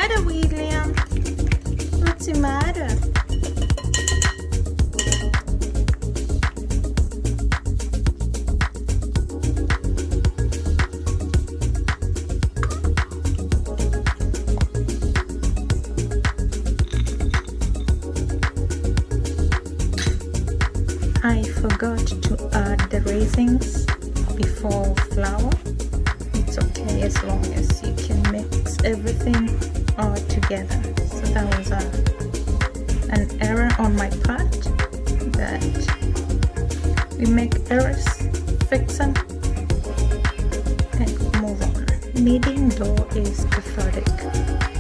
matter, William? What's the matter? I forgot to add the raisins before flour. It's okay as long as you can mix everything all together. So that was an error on my part, that we make errors, fix them, and move on. Kneading dough is cathartic.